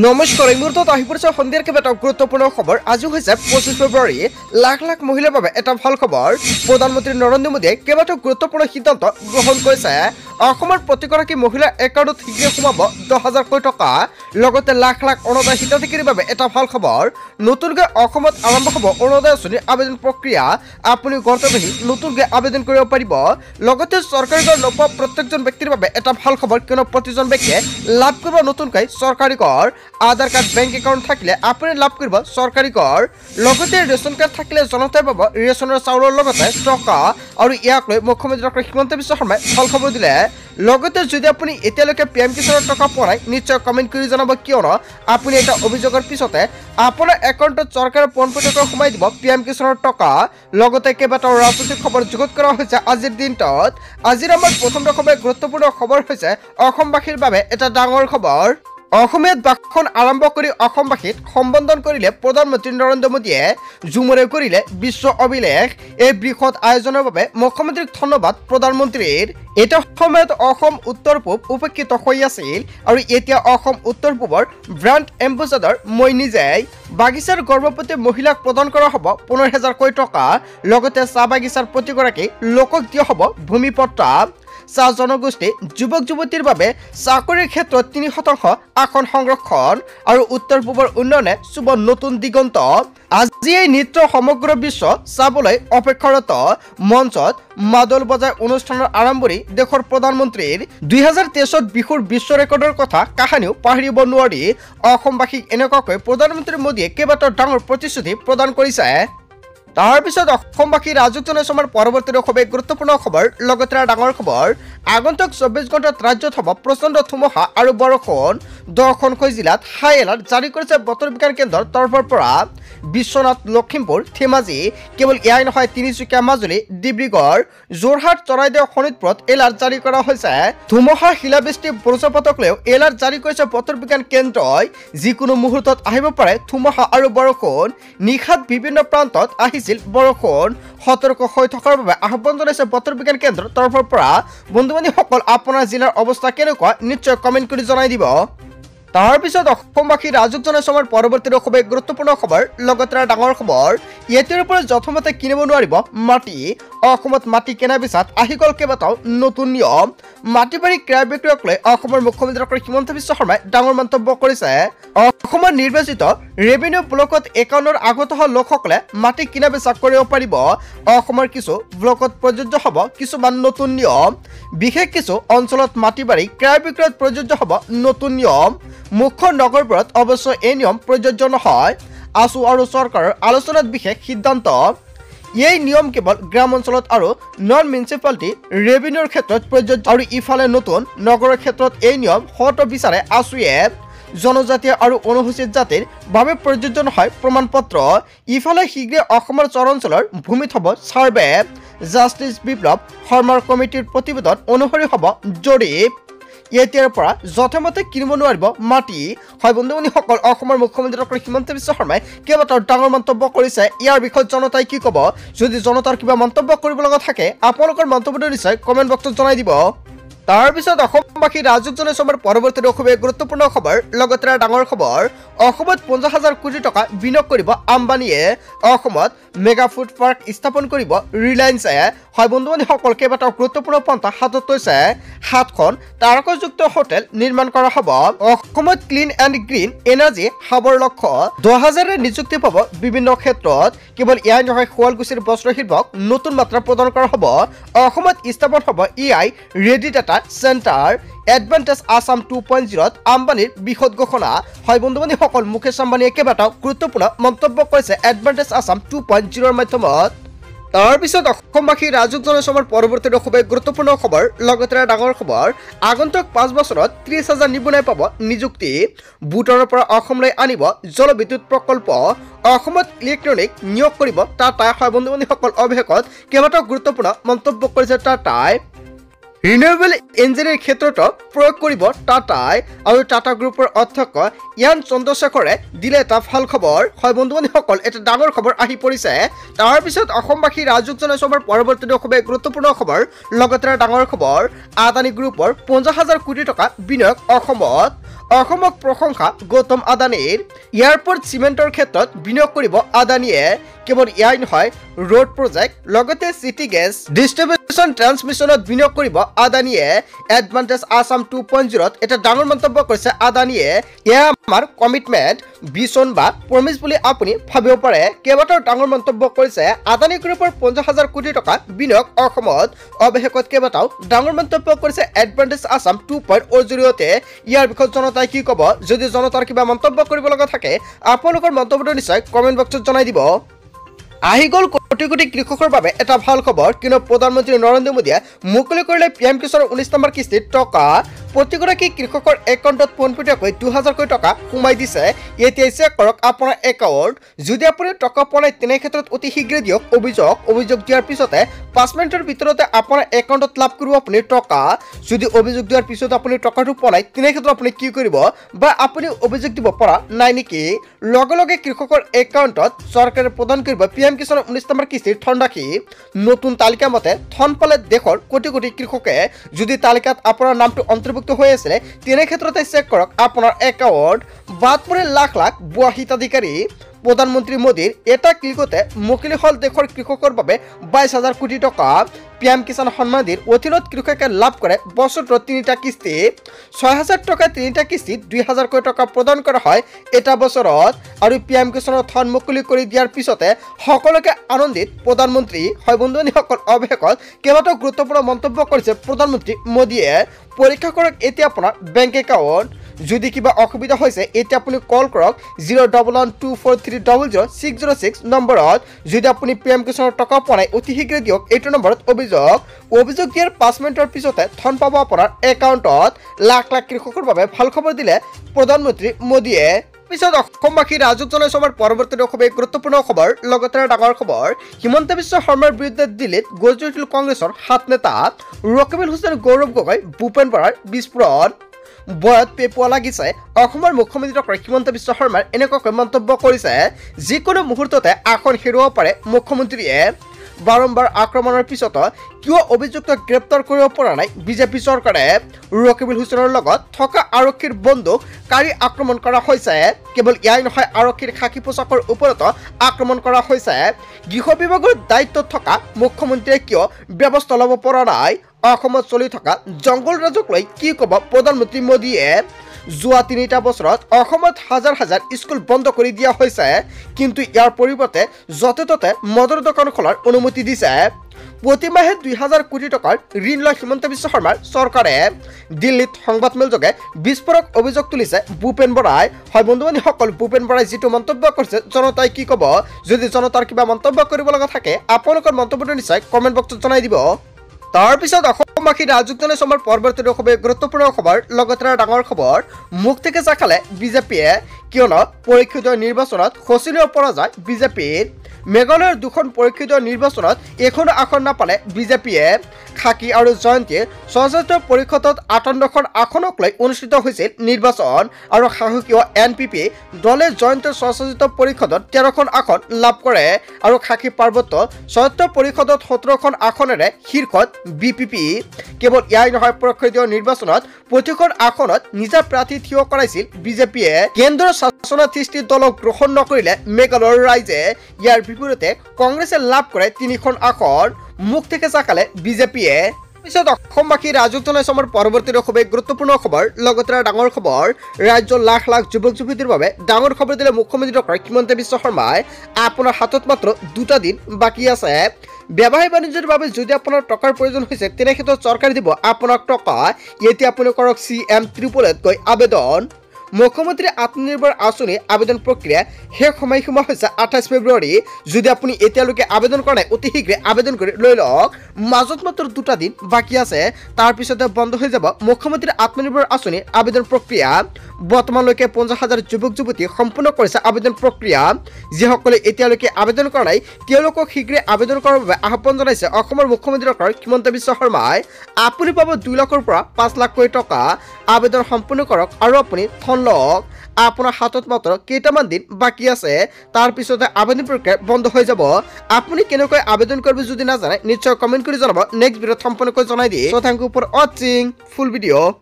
নমস্কাৰ এই মুহূৰ্তত আহি পৰিছে সন্ধিয়াৰ কেইবাটা গুৰুত্বপূৰ্ণ খবৰ। আজি হৈছে 25 ফেব্ৰুৱাৰী। লাখ লাখ মহিলাৰ বাবে এটা ভাল খবৰ। প্ৰধানমন্ত্ৰী নৰেন্দ্ৰ মোদীয়ে কেইবাটাও গুৰুত্বপূৰ্ণ সিদ্ধান্ত গ্ৰহণ কৰিছে। অসমৰ প্ৰতিগৰাকী মহিলাৰ একাউণ্টত শীঘ্ৰে সোমাব 10,000 টকা। লগতে লাখ লাখ অৰুণোদয় হিতাধিকাৰীৰ বাবে এটা ভাল খবৰ। নতুনকৈ অসমত আৰম্ভ হ'ব অৰুণোদয় আঁচনিৰ আবেদন প্ৰক্ৰিয়া। আপুনি ঘৰতে বহি নতুনকৈ আবেদন কৰিব পাৰিব। লগতে চৰকাৰী ঘৰ নোপোৱা প্ৰত্যেকজন ব্যক্তিৰ বাবে এটা ভাল খবৰ, কিয়নো প্ৰতিজন ব্যক্তিয়ে লাভ কৰিব নতুনকৈ চৰকাৰী ঘৰ। আধাৰ কাৰ্ড, বেংক একাউণ্ট থাকিলে আপুনি লাভ কৰিব চৰকাৰী ঘৰ। লগতে ৰেচন কাৰ্ড থাকিলে জনতাই পাব ৰেচনৰ চাউলৰ লগতে টকা। আৰু ইয়াক লৈ মুখ্যমন্ত্ৰী ডক্টৰ হিমন্ত বিশ্ব শৰ্মাই ভাল খবৰ দিলে। লগতে যদি আপুনি এতিয়ালৈকে PM কিষাণৰ টকা পোৱা নাই, নিশ্চয় কমেণ্ট কৰি জনাব, কিয়নো আপুনি এটা অভিযোগৰ পিছতে আপোনাৰ একাউণ্টত চৰকাৰে পোনপটীয়াকৈ সোমাই দিব PM কিষাণৰ টকা। লগতে কেইবাটাও ৰাজনৈতিক খবৰ যুগুত কৰা হৈছে আজিৰ দিনটোত। আজিৰ আমাৰ প্ৰথম ৰকমেৰ গুৰুত্বপূৰ্ণ খবৰ হৈছে অসমবাসীৰ বাবে এটা ডাঙৰ খবৰ। অসমীয়াত ভাষণ আৰম্ভ কৰি অসমবাসীক সম্বোধন কৰিলে প্ৰধানমন্ত্ৰী নৰেন্দ্ৰ মোদীয়ে। জুমৰে কৰিলে বিশ্ব অভিলেখ। এই বৃহৎ আয়োজনৰ বাবে মুখ্যমন্ত্ৰীক ধন্যবাদ প্ৰধানমন্ত্ৰীৰ। এটা সময়ত অসম উত্তৰ পূব উপেক্ষিত হৈ আছিল আৰু এতিয়া অসম উত্তৰ পূবৰ ব্ৰেণ্ড এম্বেচাডৰ মই নিজেই। বাগিচাৰ গৰ্ভৱতী মহিলাক প্ৰদান কৰা হ'ব 15,000 টকা। লগতে চাহ বাগিচাৰ প্ৰতিগৰাকী লোকক দিয়া হ'ব ভূমিপট্টা। চাহ জনগোষ্ঠী যুৱক যুৱতীৰ বাবে চাকৰিৰ ক্ষেত্ৰত 3% আসন সংৰক্ষণ আৰু উত্তৰ পূবৰ উন্নয়নে চুব নতুন দিগন্ত। আজি এই নৃত্য সমগ্ৰ বিশ্ব চাবলৈ অপেক্ষাৰত। মঞ্চত মাদল বজাই অনুষ্ঠানৰ আৰম্ভণি দেশৰ প্ৰধানমন্ত্ৰীৰ। 2023 বিহুৰ বিশ্ব ৰেকৰ্ডৰ কথা কাহানিও পাহৰিব নোৱাৰি। অসমবাসীক এনেকুৱাকৈ প্ৰধানমন্ত্ৰী মোদীয়ে কেইবাটাও ডাঙৰ প্ৰতিশ্ৰুতি প্ৰদান কৰিছে। তাৰ পিছত অসমবাসী ৰাজুক জনাইছে আমাৰ পৰৱৰ্তী খুবেই গুৰুত্বপূৰ্ণ খবৰ। লগতে ডাঙৰ খবৰ, আগন্তুক 24 ঘণ্টাত ৰাজ্যত হ'ব প্ৰচণ্ড ধুমুহা আৰু বৰষুণ। 10খনকৈ জিলাত হাই এলাৰ্ট জাৰি কৰিছে বতৰ বিজ্ঞান কেন্দ্ৰৰ তৰফৰ পৰা। বিশ্বনাথ, লখিমপুৰ, ধেমাজি, কেৱল এয়াই নহয়, তিনিচুকীয়া, মাজুলী, ডিব্ৰুগড়, যোৰহাট, চৰাইদেউ, শোণিতপুৰত এলাৰ্ট জাৰি কৰা হৈছে। ধুমুহা, শিলাবৃষ্টি, বজ্ৰপাতক লৈও এলাৰ্ট জাৰি কৰিছে বতৰ বিজ্ঞান কেন্দ্ৰই। যিকোনো মুহূৰ্তত আহিব পাৰে ধুমুহা আৰু বৰষুণ। নিশাত বিভিন্ন প্ৰান্তত আহিছিল বৰষুণ। সতৰ্ক হৈ থকাৰ বাবে আহ্বান জনাইছে বতৰ বিজ্ঞান কেন্দ্ৰৰ তৰফৰ পৰা। বন্ধু বান্ধৱীসকল, আপোনাৰ জিলাৰ অৱস্থা কেনেকুৱা নিশ্চয় কমেণ্ট কৰি জনাই দিব। তাৰ পিছত অসমবাসী ৰাজুক জনাইছে আমাৰ পৰৱৰ্তী খুবেই গুৰুত্বপূৰ্ণ খবৰ। লগতে ডাঙৰ খবৰ, এতিয়াৰ পৰা যথমতে কিনিব নোৱাৰিব মাটি। অসমত মাটি কিনা বেচাত আহি গ'ল কেইবাটাও নতুন নিয়ম। মাটি বাৰী ক্ৰয় বিক্ৰয়ক লৈ অসমৰ মুখ্যমন্ত্ৰী ডক্টৰ হিমন্ত বিশ্ব শৰ্মাই ডাঙৰ মন্তব্য কৰিছে। অসমৰ নিৰ্বাচিত ৰেভিনিউ ব্লকত একাউণ্টৰ আগত অহা লোকসকলে মাটি কিনা বেচা কৰিব পাৰিব। অসমৰ কিছু ব্লকত প্ৰযোজ্য হ'ব কিছুমান নতুন নিয়ম। বিশেষ কিছু অঞ্চলত মাটি বাৰী ক্ৰয় বিক্ৰয়ত প্ৰযোজ্য হ'ব নতুন নিয়ম। মুখ্য নগৰবোৰত অৱশ্য এই নিয়ম প্ৰযোজ্য নহয়। আছু আৰু চৰকাৰৰ আলোচনাত বিশেষ সিদ্ধান্ত। এই নিয়ম কেৱল গ্ৰাম অঞ্চলত আৰু নন মিউনিচিপালিটি ৰেভিনিউৰ ক্ষেত্ৰত প্ৰযোজ্য। আৰু ইফালে নতুন নগৰৰ ক্ষেত্ৰত এই নিয়ম হত বিচাৰে আছুয়ে। জনজাতীয় আৰু অনুসূচিত জাতিৰ বাবে প্ৰযোজ্য নহয় প্ৰমাণপত্ৰ। ইফালে শীঘ্ৰে অসমৰ চৰাঞ্চলৰ ভূমিত হ'ব ছাৰ্ভে। জাষ্টিছ বিপ্লৱ শৰ্মাৰ কমিটিৰ প্ৰতিবেদন অনুসৰি হ'ব জৰীপ। এতিয়াৰ পৰা যথেমতে কিনিব নোৱাৰিব মাটি। হয় বন্ধু বান্ধৱীসকল, অসমৰ মুখ্যমন্ত্ৰী ডক্টৰ হিমন্ত বিশ্ব শৰ্মাই কেইবাটাও ডাঙৰ মন্তব্য কৰিছে। ইয়াৰ বিষয়ত জনতাই কি ক'ব? যদি জনতাৰ কিবা মন্তব্য কৰিব লগা থাকে, আপোনালোকৰ মন্তব্যটো নিশ্চয় কমেণ্ট বক্সত জনাই দিব। তাৰ পিছত অসমবাসী ৰাজুক জনাইছে আমাৰ পৰৱৰ্তী খুবেই গুৰুত্বপূৰ্ণ খবৰ। লগতে ডাঙৰ খবৰ, অসমত 50,000 কোটি টকা বিনিয়োগ কৰিব আম্বানীয়ে। অসমত মেগা ফুড পাৰ্ক স্থাপন কৰিব ৰিলায়েন্সে। হয় বন্ধু বান্ধৱীসকল, কেইবাটাও গুৰুত্বপূৰ্ণ পন্থা হাতত লৈছে। 7খন তাৰকাযুক্ত হোটেল নিৰ্মাণ কৰা হ'ব। অসমত ক্লিন এণ্ড গ্ৰীণ এনাৰ্জি হাবৰ লক্ষ্য। 10,000 নিযুক্তি পাব বিভিন্ন ক্ষেত্ৰত। কেৱল এয়াই নহয়, শুৱালকুছিৰ বস্ত্ৰ শিল্পক নতুন মাত্ৰা প্ৰদান কৰা হ'ব। অসমত স্থাপন হ'ব AI ready data centre. Advantage Assam 2.0ত আম্বানীৰ বৃহৎ ঘোষণা। হয় বন্ধু বান্ধৱীসকল, মুকেশ আম্বানীয়ে কেইবাটাও গুৰুত্বপূৰ্ণ মন্তব্য কৰিছে এডভান্টেজ আছাম 2.0ৰ মাধ্যমত। তাৰ পিছত অসমবাসী ৰাজুক জনাইছে আমাৰ পৰৱৰ্তী খুবেই গুৰুত্বপূৰ্ণ খবৰ। লগতে ডাঙৰ খবৰ, আগন্তুক 5 বছৰত 30,000 নিবনুৱাই পাব নিযুক্তি। ভূটানৰ পৰা অসমলৈ আনিব জলবিদ্যুৎ প্ৰকল্প। অসমত ইলেক্ট্ৰনিক নিয়োগ কৰিব টাটাই। হয় বন্ধু বান্ধৱীসকল, অৱশেষত কেইবাটাও গুৰুত্বপূৰ্ণ মন্তব্য কৰিছে টাটাই। ৰিনিউৱেবল ইঞ্জিনৰ ক্ষেত্ৰতো প্ৰয়োগ কৰিব টাটাই। আৰু টাটা গ্ৰুপৰ অধ্যক্ষ ইয়ান চন্দ্ৰশেখৰে দিলে এটা ভাল খবৰ। হয় বন্ধু বান্ধৱীসকল, এটা ডাঙৰ খবৰ আহি পৰিছে। তাৰ পিছত অসমবাসী ৰাজুক জনাইছে আমাৰ পৰৱৰ্তী খুবেই গুৰুত্বপূৰ্ণ খবৰ। লগতে ডাঙৰ খবৰ, আদানী গ্ৰুপৰ 50,000 কোটি টকা বিনিয়োগ অসমত। অসমক প্ৰশংসা গৌতম আদানীৰ এয়াৰপোৰ্ট চিমেণ্টৰ ক্ষেত্ৰত বিনিয়োগ কৰিব আদানীয়ে কেৱল ইয়াই নহয় ৰোড প্ৰজেক্ট লগতে চিটি গেছ ডিষ্ট্ৰিবিউচন ট্ৰান্সমিশ্যনত বিনিয়োগ কৰিব আদানীয়ে এডভান্টেজ আসাম 2.0 এটা ডাঙৰ মন্তব্য কৰিছে আদানীয়ে এয়া আমাৰ কমিটমেণ্ট ভিজন বা প্ৰমিছ বুলি আপুনি ভাবিব পাৰে কেইবাটাও ডাঙৰ মন্তব্য কৰিছে আদানী গ্ৰুপৰ 50,000 কোটি টকা বিনিয়োগ অসমত অৱশেষত কেইবাটাও ডাঙৰ মন্তব্য কৰিছে এডভান্টেজ আসাম 2.0 জৰিয়তে ইয়াৰ বিষয়ে জনতাই কি ক'ব যদি জনতাৰ কিবা মন্তব্য কৰিব লগা থাকে আপোনালোকৰ মন্তব্যটো নিশ্চয় কমেণ্ট বক্সত জনাই দিব আহি গ'ল কোটি কোটি কৃষকৰ বাবে এটা ভাল খবৰ কিন্তু প্ৰধানমন্ত্ৰী নৰেন্দ্ৰ মোদীয়ে মুকলি কৰিলে পিএম কিষাণৰ 19 নম্বৰ কিস্তিৰ টকা প্ৰতিগৰাকী কৃষকৰ একাউণ্টত পোনপটীয়াকৈ 2,000 কোটি টকা সোমাই দিছে এতিয়া চেক কৰক আপোনাৰ একাউণ্ট যদি আপুনি টকা পোৱা নাই তেনে ক্ষেত্ৰত অতি শীঘ্ৰে দিয়ক অভিযোগ দিয়াৰ পিছতে 5 মিনিটৰ ভিতৰতে আপোনাৰ একাউণ্টত লাভ কৰিব আপুনি টকা যদি অভিযোগ দিয়াৰ পিছত আপুনি টকাটো পোৱা নাই তেনে ক্ষেত্ৰত আপুনি কি কৰিব বা আপুনি অভিযোগ দিব পৰা নাই নেকি লগে লগে কৃষকৰ একাউণ্টত চৰকাৰে প্ৰদান কৰিব পিএম কিষাণৰ 19 নম্বৰ কিস্তিৰ ধনৰাশি নতুন তালিকা মতে ধন পালে দেশৰ কোটি কোটি কৃষকে যদি তালিকাত আপোনাৰ নামটো অন্তৰ্ভুক্ত হৈ আছে তেনে ক্ষেত্ৰতে চেক কৰক আপোনাৰ একাউণ্ট বাদ পৰে লাখ লাখ ভুৱা হিতাধিকাৰী প্ৰধানমন্ত্ৰী মোদীৰ এটা ক্লিকতে মুকলি হল দেশৰ কৃষকৰ বাবে 22,000 কোটি টকা পিএম কিষাণ সন্মান নিধিৰ অধীনত কৃষকে লাভ কৰে বছৰটোত 3টা কিস্তি 6,000 টকা 3টা কিস্তিত 2,000 কোটি টকা প্ৰদান কৰা হয় এটা বছৰত আৰু পিএম কিষাণৰ ধন মুকলি কৰি দিয়াৰ পিছতে সকলোকে আনন্দিত প্ৰধানমন্ত্ৰী হয় বন্ধুসকল অৱশেষত কেইবাটাও গুৰুত্বপূৰ্ণ মন্তব্য কৰিছে প্ৰধানমন্ত্ৰী মোদীয়ে পৰীক্ষা কৰক এতিয়া আপোনাৰ বেংক একাউণ্ট যদি কিবা অসুবিধা হৈছে এতিয়া আপুনি কল কৰক 01124300606 নম্বৰত যদি আপুনি পিএম কিষাণৰ টকা পোৱা নাই অতি শীঘ্ৰে দিয়ক এইটো নম্বৰত অভিযোগ দিয়াৰ 5 মিনিটৰ পিছতে ধন পাব আপোনাৰ একাউণ্টত লাখ লাখ কৃষকৰ বাবে ভাল খবৰ দিলে প্ৰধানমন্ত্ৰী মোদীয়ে পিছত অসমবাসী ৰাজক জনাইছো আমাৰ পৰৱৰ্তী খুবেই গুৰুত্বপূৰ্ণ খবৰ লগতে ডাঙৰ খবৰ হিমন্ত বিশ্ব শৰ্মাৰ বিৰুদ্ধে দিল্লীত গৰ্জি উঠিল কংগ্ৰেছৰ 7 নেতা ৰকিবুল হুছেইন গৌৰৱ গগৈ ভূপেন বৰাৰ বিস্ফোৰণ বয়ত পেপোৱা লাগিছে অসমৰ মুখ্যমন্ত্ৰী ডক্টৰ হিমন্ত বিশ্ব শৰ্মাৰ এনেকুৱাকৈ মন্তব্য কৰিছে যিকোনো মুহূৰ্ততে আসন হেৰুৱাব পাৰে মুখ্যমন্ত্ৰীয়ে বাৰম্বাৰ আক্ৰমণৰ পিছত কিয় অভিযুক্ত গ্ৰেপ্তাৰ কৰিব পৰা নাই বিজেপি চৰকাৰে ৰকিবুল হুছেইনৰ লগত থকা আৰক্ষীৰ বন্দুক কাঢ়ি আক্ৰমণ কৰা হৈছে কেৱল ইয়াই নহয় আৰক্ষীৰ খাকী পোছাকৰ ওপৰত আক্ৰমণ কৰা হৈছে গৃহ বিভাগৰ দায়িত্বত থকা মুখ্যমন্ত্ৰীয়ে কিয় ব্যৱস্থা ল'ব পৰা নাই অসমত চলি থকা জংগল ৰাজক লৈ কি ক'ব প্ৰধানমন্ত্ৰী মোদীয়ে যোৱা 3টা বছৰত অসমত হাজাৰ হাজাৰ স্কুল বন্ধ কৰি দিয়া হৈছে কিন্তু ইয়াৰ পৰিৱৰ্তে য'তে ত'তে মদৰ দোকান খোলাৰ অনুমতি দিছে প্ৰতিমাহে 2,000 কোটি টকাৰ ঋণ লয় হিমন্ত বিশ্ব শৰ্মাৰ চৰকাৰে দিল্লীত সংবাদমেলযোগে বিস্ফোৰক অভিযোগ তুলিছে ভূপেন বৰাই হয় বন্ধুসকল ভূপেন বৰাই যিটো মন্তব্য কৰিছে জনতাই কি ক'ব যদি জনতাৰ কিবা মন্তব্য কৰিব লগা থাকে আপোনালোকৰ মন্তব্যটো নিশ্চয় কমেণ্ট বক্সত জনাই দিব তাৰ পিছত অসমবাসী ৰাজক জনাইছো আমাৰ পৰৱৰ্তী খুবেই গুৰুত্বপূৰ্ণ খবৰ লগতে ডাঙৰ খবৰ মুখ থেকে চাখালে বিজেপিয়ে কিয়নো পৰীক্ষিত নিৰ্বাচনত শোচনীয় পৰাজয় বিজেপিৰ মেঘালয়ৰ দুখন পৰীক্ষিত নিৰ্বাচনত এখনো আসন নাপালে বিজেপিয়ে খাকী আৰু জয়ন্তীয়ে সশস্ত্ৰ পৰিষদত 58খন আসনক লৈ অনুষ্ঠিত হৈছিল নিৰ্বাচন আৰু সাহসীয় এনপিপি দলে জয়ন্তীৰ সশস্ত্ৰ পৰিষদত 13খন আসন লাভ কৰে আৰু খাকী পাৰ্বত্য সশস্ত্ৰ পৰিষদত 17খন আসনেৰে শীৰ্ষত বিপিপি কেৱল ইয়াই নহয় পৰীক্ষিত নিৰ্বাচনত প্ৰতিখন আসনত নিজা প্ৰাৰ্থী থিয় কৰাইছিল বিজেপিয়ে কেন্দ্ৰৰ শাসনাধিষ্ঠ দলক গ্ৰহণ নকৰিলে মেঘালয়ৰ ৰাইজে ইয়াৰ বিপৰীতে কংগ্ৰেছে লাভ কৰে 3খন আসন মুখ থেকে চাখালে বিজেপিয়ে পিছত অসমবাসী ৰাজক জনাইছো আমাৰ পৰৱৰ্তী খুবেই গুৰুত্বপূৰ্ণ খবৰ লগতে ডাঙৰ খবৰ ৰাজ্যৰ লাখ লাখ যুৱক যুৱতীৰ বাবে ডাঙৰ খবৰ দিলে মুখ্যমন্ত্ৰী ডক্টৰ হিমন্ত বিশ্ব শৰ্মাই আপোনাৰ হাতত মাত্ৰ 2টা দিন বাকী আছে ব্যৱসায় বাণিজ্যৰ বাবে যদি আপোনাৰ টকাৰ প্ৰয়োজন হৈছে তেনে ক্ষেত্ৰত চৰকাৰে দিব আপোনাক টকা এতিয়া আপুনি কৰক CM-388 গৈ আবেদন মুখ্যমন্ত্ৰী আত্মনিৰ্ভৰ আঁচনি আবেদন প্ৰক্ৰিয়া শেষ সময়সীমা হৈছে 28 ফেব্ৰুৱাৰী যদি আপুনি এতিয়ালৈকে আবেদন কৰা নাই অতি শীঘ্ৰে আবেদন কৰি লৈ লওক মাজত মাত্ৰ 2টা দিন বাকী আছে তাৰ পিছতে বন্ধ হৈ যাব মুখ্যমন্ত্ৰী আত্মনিৰ্ভৰ আঁচনি আবেদন প্ৰক্ৰিয়া বৰ্তমানলৈকে 50,000 যুৱক যুৱতী সম্পূৰ্ণ কৰিছে আবেদন প্ৰক্ৰিয়া যিসকলে এতিয়ালৈকে আবেদন কৰা নাই তেওঁলোকক শীঘ্ৰে আবেদন কৰাৰ বাবে আহ্বান জনাইছে অসমৰ মুখ্যমন্ত্ৰী ডক্টৰ হিমন্ত বিশ্ব শৰ্মাই আপুনি পাব 2 লাখৰ পৰা 5 লাখ কোটি টকা আবেদন সম্পূৰ্ণ কৰক আৰু আপুনি ধন লওক আপোনাৰ হাতত মাত্ৰ কেইটামান দিন বাকী আছে তাৰ পিছতে আবেদন প্ৰক্ৰিয়া বন্ধ হৈ যাব আপুনি কেনেকৈ আবেদন কৰিব যদি নাজানে নিশ্চয় কমেন্ট কৰি জনাব নেক্সট ভিডিঅ'ত সম্পূৰ্ণকৈ জনাই দিয়ে so thank you for watching full video'